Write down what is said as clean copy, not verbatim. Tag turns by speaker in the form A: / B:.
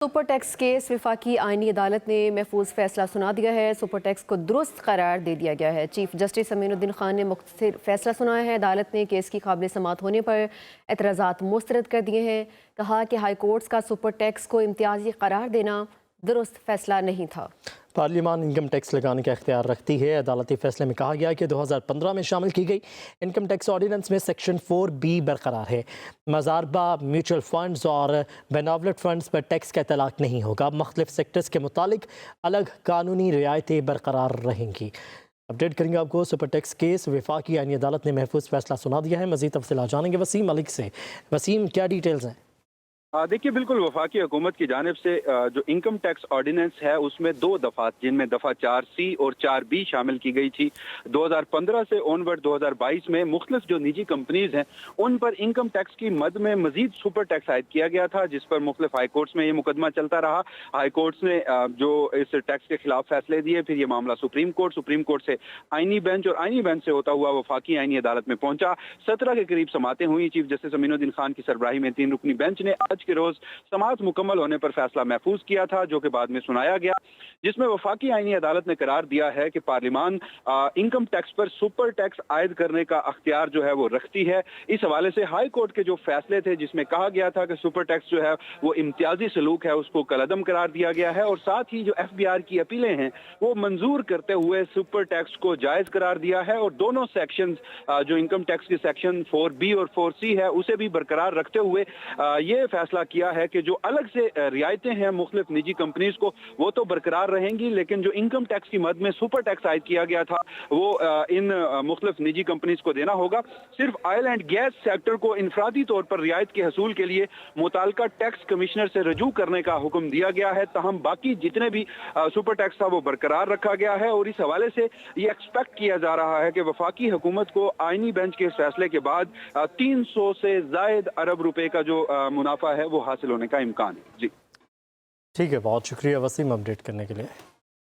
A: Super tax case वफाकी आईनी अदालत ने महफूज फैसला सुना दिया है। सुपर टैक्स को दुरुस्त करार दे दिया गया है। चीफ जस्टिस अमीनुद्दीन खान ने मुख्तसर फैसला सुनाया है। अदालत ने केस की काबिल समात होने पर एतराज़ात मुस्तरद कर दिए हैं। कहा कि हाई कोर्ट्स का सुपर टैक्स को इम्तियाजी करार देना दुरुस्त फैसला नहीं था।
B: पार्लियामान इनकम टैक्स लगाने का इख्तियार रखती है। अदालती फैसले में कहा गया कि 2015 में शामिल की गई इनकम टैक्स ऑर्डिनेंस में सेक्शन 4B बरकरार है। मज़ारबा, म्यूचुअल फंड्स और बेनावलेट फंड्स पर टैक्स का इतलाक नहीं होगा। मुख्तलिफ सेक्टर्स के मुतालिक अलग कानूनी रियायतें बरकरार रहेंगी। अपडेट करेंगे आपको। सुपर टैक्स केस वफाकी आईनी अदालत ने महफूज फैसला सुना दिया है। मज़ीद तफसीलात जानेंगे वसीम मलिक से। वसीम, क्या डिटेल्स हैं?
C: देखिए, बिल्कुल वफाकी हुकूमत की जानिब से जो इनकम टैक्स ऑर्डिनेंस है उसमें 2 दफ़ा, जिनमें दफ़ा 4C और 4B शामिल की गई थी। 2015 से ऑनवर्ड 2022 में मुख्तलिफ जो निजी कंपनीज हैं उन पर इनकम टैक्स की मद में मजीद सुपर टैक्स आयद किया गया था, जिस पर मुख्तलिफ हाई कोर्ट्स में ये मुकदमा चलता रहा। हाई कोर्ट्स ने जो इस टैक्स के खिलाफ फैसले दिए, फिर ये मामला सुप्रीम कोर्ट से आईनी बेंच और आईनी बेंच से होता हुआ वफाकी आईनी अदालत में पहुंचा। 17 के करीब समातें हुई। चीफ जस्टिस अमीनुद्दीन खान की सरबराही में 3 रुकनी बेंच ने आज के रोज समाअत मुकम्मल होने पर फैसला महफूज किया था, जो कि बाद में सुनाया गया, जिसमें वफाकी आईनी अदालत ने करार दिया है कि पार्लियामान इनकम टैक्स पर सुपर टैक्स आयद करने का अख्तियार जो है वो रखती है। इस हवाले से हाई कोर्ट के जो फैसले थे जिसमें कहा गया था कि सुपर टैक्स जो है वो इम्तियाजी सलूक है, उसको कलअदम करार दिया गया है, और साथ ही जो FBR की अपीलें हैं वो मंजूर करते हुए सुपर टैक्स को जायज करार दिया है, और दोनों सेक्शन जो इनकम टैक्स के सेक्शन 4B और 4C है उसे भी बरकरार रखते हुए ये फैसला किया है कि जो अलग से रियायतें हैं मुख्तलिफ निजी कंपनीज को वो तो बरकरार रहेंगी, लेकिन जो इनकम टैक्स की मद में सुपर टैक्स आयद किया गया था वो इन मुख्तलिफ निजी कंपनीज को देना होगा। सिर्फ ऑयल एंड गैस सेक्टर को इनफरादी तौर पर रियायत के हसूल के लिए मुताल्लिका टैक्स कमिश्नर से रजू करने का हुक्म दिया गया है। तहम बाकी जितने भी सुपर टैक्स था वो बरकरार रखा गया है, और इस हवाले से ये एक्सपेक्ट किया जा रहा है कि वफाकी हुकूमत को आईनी बेंच के इस फैसले के बाद 300 से जायद अरब रुपए का जो मुनाफा है वो हासिल होने का इम्कान है। जी
B: ठीक है, बहुत शुक्रिया वसीम अपडेट करने के लिए।